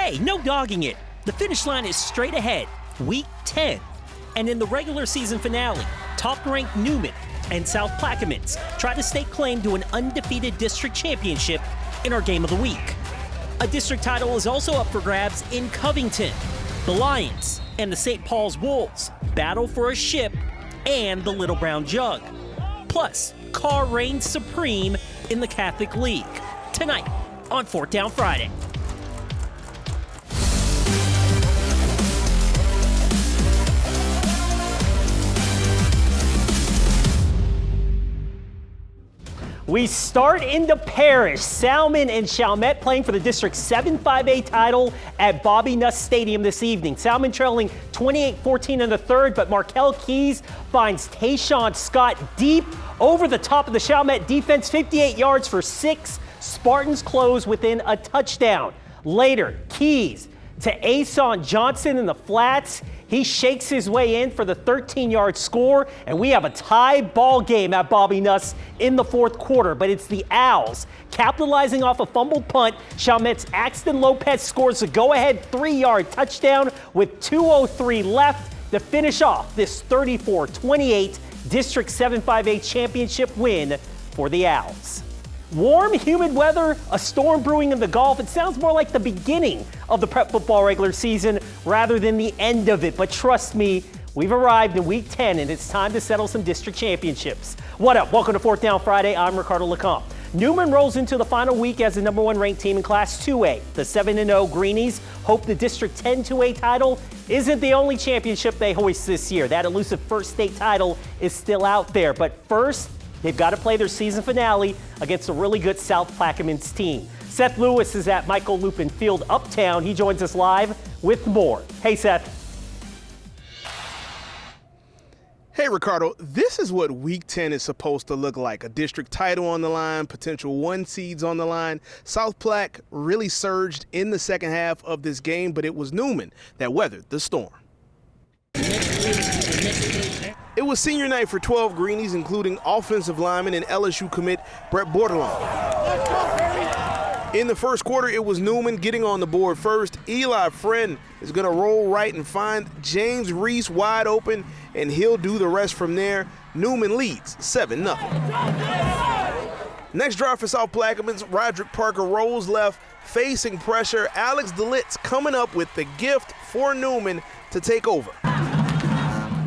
Hey, no dogging it. The finish line is straight ahead, Week 10. And in the regular season finale, top-ranked Newman and South Plaquemines try to stake claim to an undefeated district championship in our game of the week. A district title is also up for grabs in Covington. The Lions and the St. Paul's Wolves battle for a ship and the Little Brown Jug. Plus, Karr reigns supreme in the Catholic League. Tonight on 4th Down Friday. We start in the parish. Salmon and Chalmette playing for the District 7-5A title at Bobby Nuss Stadium this evening. Salmon trailing 28-14 in the third, but Markel Keys finds Tayshawn Scott deep over the top of the Chalmette defense, 58 yards for 6. Spartans close within a touchdown. Later, Keys to Ason Johnson in the flats. He shakes his way in for the 13-yard score, and we have a tie ball game at Bobby Nuss in the fourth quarter. But it's the Owls capitalizing off a fumbled punt. Chalmette's Axton Lopez scores a go-ahead 3-yard touchdown with 2:03 left to finish off this 34-28 District 7-5A championship win for the Owls. Warm, humid weather, a storm brewing in the Gulf. It sounds more like the beginning of the prep football regular season rather than the end of it. But trust me, we've arrived in Week 10, and it's time to settle some district championships. What up? Welcome to 4th Down Friday. I'm Ricardo LeCompte. Newman rolls into the final week as the number 1 ranked team in Class 2A. The 7-0 Greenies hope the District 10-2A title isn't the only championship they hoist this year. That elusive first state title is still out there. But first, they've got to play their season finale against a really good South Plaquemines team. Seth Lewis is at Michael Lupin Field Uptown. He joins us live with more. Hey, Seth. Hey, Ricardo, this is what Week 10 is supposed to look like. A district title on the line, potential 1 seeds on the line. South Plaque really surged in the second half of this game, but it was Newman that weathered the storm. It was senior night for 12 Greenies, including offensive lineman and LSU commit Brett Bordelon. In the first quarter, it was Newman getting on the board first. Eli Friend is going to roll right and find James Reese wide open, and he'll do the rest from there. Newman leads 7-0. Next drive for South Plaquemines, Roderick Parker rolls left, facing pressure. Alex DeLitz coming up with the gift for Newman to take over.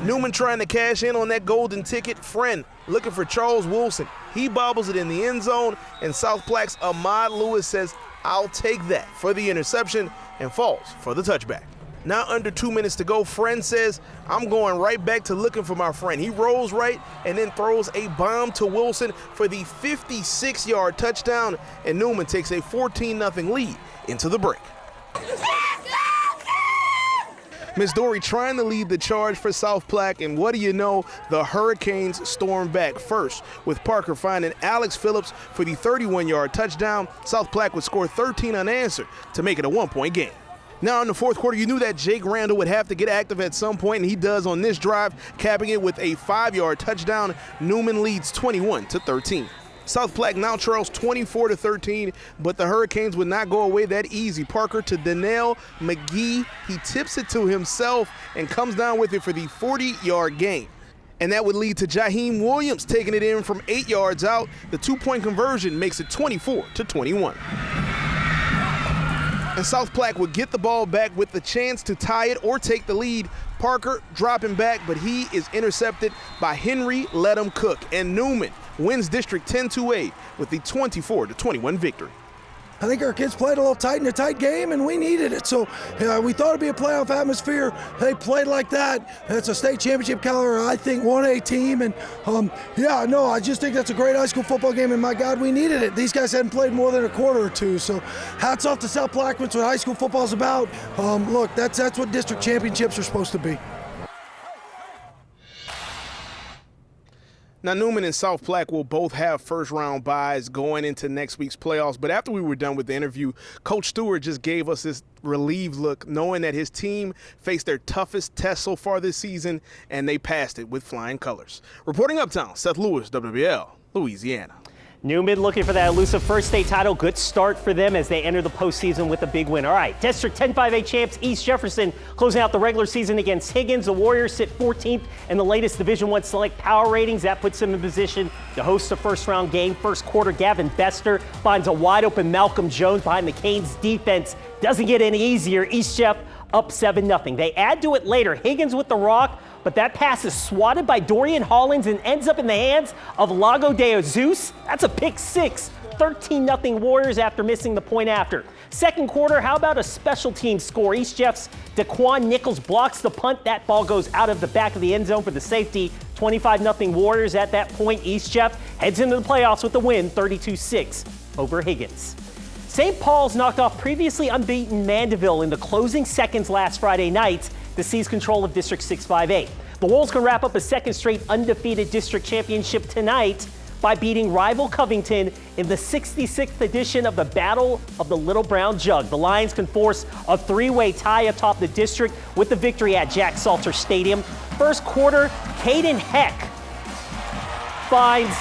Newman trying to cash in on that golden ticket. Friend looking for Charles Wilson. He bobbles it in the end zone, and South Plaque's Ahmad Lewis says, "I'll take that," for the interception and falls for the touchback. Now under 2 minutes to go, Friend says, "I'm going right back to looking for my friend." He rolls right and then throws a bomb to Wilson for the 56-yard touchdown, and Newman takes a 14-0 lead into the break. Miss Dory trying to lead the charge for South Plaque, and what do you know, the Hurricanes storm back first, with Parker finding Alex Phillips for the 31-yard touchdown. South Plaque would score 13 unanswered to make it a 1-point game. Now in the fourth quarter, you knew that Jake Randall would have to get active at some point, and he does on this drive, capping it with a 5-yard touchdown. Newman leads 21-13. South Plaque now trails 24-13, but the Hurricanes would not go away that easy. Parker to Donnell McGee. He tips it to himself and comes down with it for the 40-yard gain. And that would lead to Jaheim Williams taking it in from 8 yards out. The 2-point conversion makes it 24-21. And South Plaque would get the ball back with the chance to tie it or take the lead. Parker dropping back, but he is intercepted by Henry Let 'em Cook. And Newman wins District 10-2A with the 24-21 victory. I think our kids played a little tight in a tight game, and we needed it. So we thought it'd be a playoff atmosphere. They played like that. It's a state championship caliber, I think, 1A team. And I just think that's a great high school football game. And my God, we needed it. These guys hadn't played more than a quarter or two. So hats off to South Plaque. That's what high school football's about. Look, that's what district championships are supposed to be. Now, Newman and South Plaque will both have first-round byes going into next week's playoffs. But after we were done with the interview, Coach Stewart just gave us this relieved look, knowing that his team faced their toughest test so far this season, and they passed it with flying colors. Reporting Uptown, Seth Lewis, WWL, Louisiana. Newman looking for that elusive first state title. Good start for them as they enter the postseason with a big win. All right, District 10-5A champs East Jefferson closing out the regular season against Higgins. The Warriors sit 14th in the latest Division I Select Power Ratings. That puts them in position to host a first-round game. First quarter, Gavin Bester finds a wide-open Malcolm Jones behind the Canes' defense. Doesn't get any easier. East Jeff up 7-0. They add to it later. Higgins with the rock, but that pass is swatted by Dorian Hollins and ends up in the hands of Lago de Jesus. That's a pick six. 13-0 Warriors after missing the point after. Second quarter, how about a special team score? East Jeff's Daquan Nichols blocks the punt. That ball goes out of the back of the end zone for the safety. 25-0 Warriors at that point. East Jeff heads into the playoffs with the win, 32-6 over Higgins. St. Paul's knocked off previously unbeaten Mandeville in the closing seconds last Friday night to seize control of District 6-5A. The Wolves can wrap up a second straight undefeated district championship tonight by beating rival Covington in the 66th edition of the Battle of the Little Brown Jug. The Lions can force a three-way tie atop the district with the victory at Jack Salter Stadium. First quarter, Caden Heck finds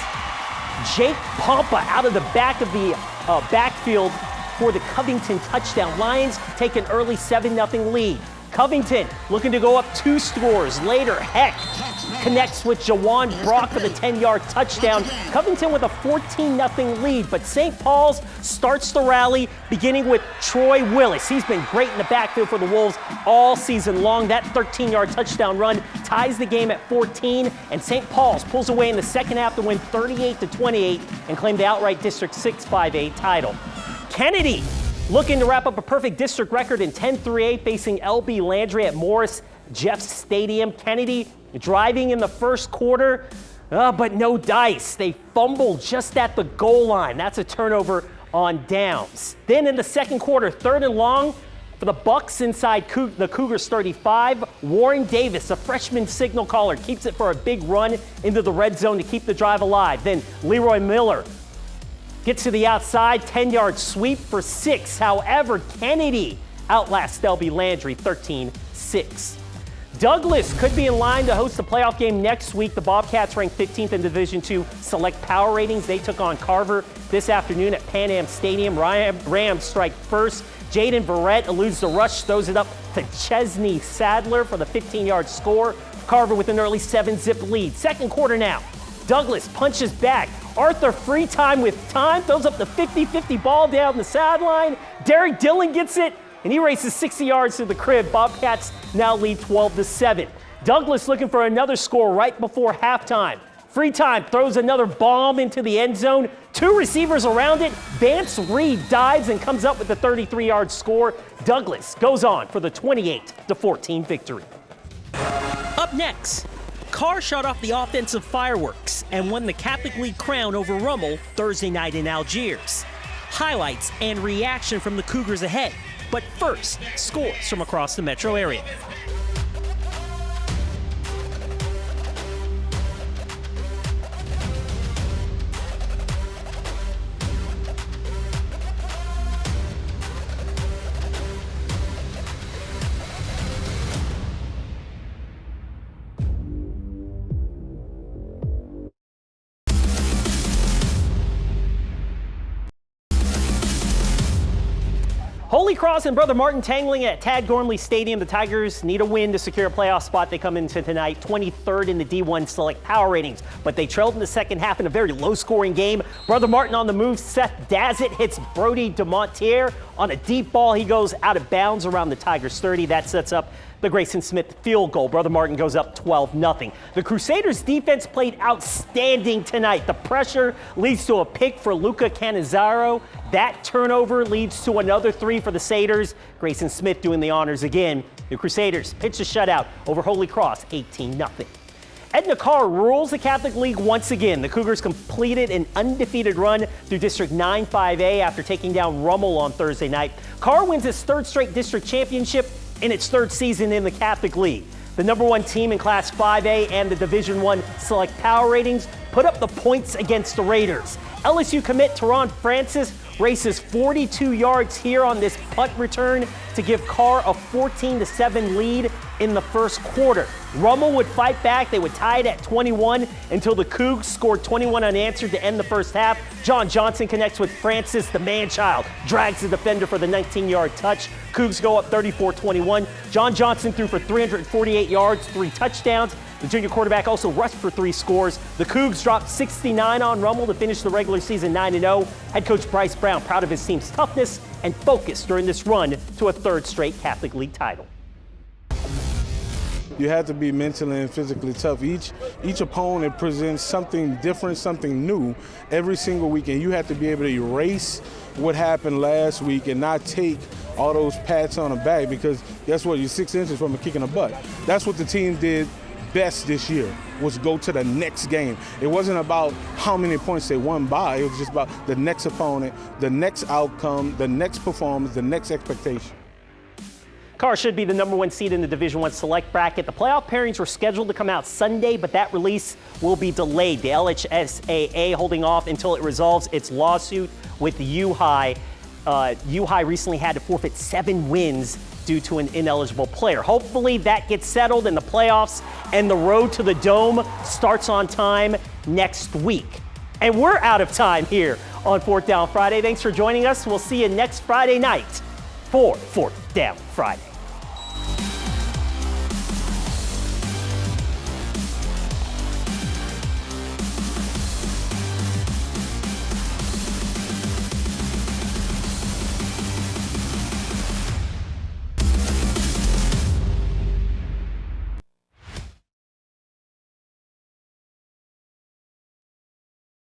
Jake Pompa out of the back of the backfield for the Covington touchdown. Lions take an early 7-0 lead. Covington looking to go up 2 scores. Later, Heck connects with Jawan Brock for the 10-yard touchdown. Covington with a 14-0 lead, but St. Paul's starts the rally, beginning with Troy Willis. He's been great in the backfield for the Wolves all season long. That 13-yard touchdown run ties the game at 14, and St. Paul's pulls away in the second half to win 38-28 and claim the outright District 6-5A title. Kennedy looking to wrap up a perfect district record in 10-3A, facing LB Landry at Morris Jeffs Stadium. Kennedy driving in the first quarter, but no dice. They fumble just at the goal line. That's a turnover on downs. Then in the second quarter, 3rd and long for the Bucks inside the Cougars 35. Warren Davis, a freshman signal caller, keeps it for a big run into the red zone to keep the drive alive. Then Leroy Miller gets to the outside, 10-yard sweep for 6. However, Kennedy outlasts LB Landry 13-6. Douglas could be in line to host the playoff game next week. The Bobcats ranked 15th in Division II Select Power Ratings. They took on Carver this afternoon at Pan Am Stadium. Rams strike first. Jaden Verrett eludes the rush, throws it up to Chesney Sadler for the 15-yard score. Carver with an early 7-zip lead. Second quarter now. Douglas punches back. Arthur free time with time, throws up the 50-50 ball down the sideline. Derek Dillon gets it, and he races 60 yards to the crib. Bobcats now lead 12-7. Douglas looking for another score right before halftime. Free time throws another bomb into the end zone. 2 receivers around it. Vance Reed dives and comes up with the 33-yard score. Douglas goes on for the 28-14 victory. Up next, Karr shot off the offensive fireworks and won the Catholic League crown over Rummel Thursday night in Algiers. Highlights and reaction from the Cougars ahead. But first, scores from across the metro area. Holy Cross and Brother Martin tangling at Tad Gormley Stadium. The Tigers need a win to secure a playoff spot. They come into tonight 23rd in the D1 Select Power Ratings, but they trailed in the second half in a very low-scoring game. Brother Martin on the move. Seth Dazzett hits Brody DeMontier on a deep ball. He goes out of bounds around the Tigers 30. That sets up the Grayson Smith field goal. Brother Martin goes up 12-0. The Crusaders defense played outstanding tonight. The pressure leads to a pick for Luca Cannizzaro. That turnover leads to another 3 for the Satyrs. Grayson Smith doing the honors again. The Crusaders pitch a shutout over Holy Cross 18-0. Edna Karr rules the Catholic League once again. The Cougars completed an undefeated run through District 9-5A after taking down Rummel on Thursday night. Karr wins its 3rd straight district championship in its 3rd season in the Catholic League. The number 1 team in Class 5A and the Division I Select Power Ratings put up the points against the Raiders. LSU commit Teron Francis races 42 yards here on this punt return to give Karr a 14-7 lead in the first quarter. Rummel would fight back. They would tie it at 21 until the Cougs scored 21 unanswered to end the first half. John Johnson connects with Francis, the man-child, drags the defender for the 19-yard touch. Cougs go up 34-21. John Johnson threw for 348 yards, 3 touchdowns. The junior quarterback also rushed for 3 scores. The Cougs dropped 69 on Rummel to finish the regular season 9-0. Head coach Bryce Brown proud of his team's toughness and focus during this run to a 3rd straight Catholic League title. You have to be mentally and physically tough. Each opponent presents something different, something new every single week, and you have to be able to erase what happened last week and not take all those pats on the back, because guess what? You're 6 inches from a kick in the butt. That's what the team did best this year, was go to the next game. It wasn't about how many points they won by. It was just about the next opponent, the next outcome, the next performance, the next expectation. Karr should be the #1 seed in the Division I select bracket. The playoff pairings were scheduled to come out Sunday, but that release will be delayed. The LHSAA holding off until it resolves its lawsuit with U-High. U-High recently had to forfeit 7 wins due to an ineligible player. Hopefully that gets settled in the playoffs and the road to the Dome starts on time next week. And we're out of time here on 4th Down Friday. Thanks for joining us. We'll see you next Friday night for 4th Down Friday.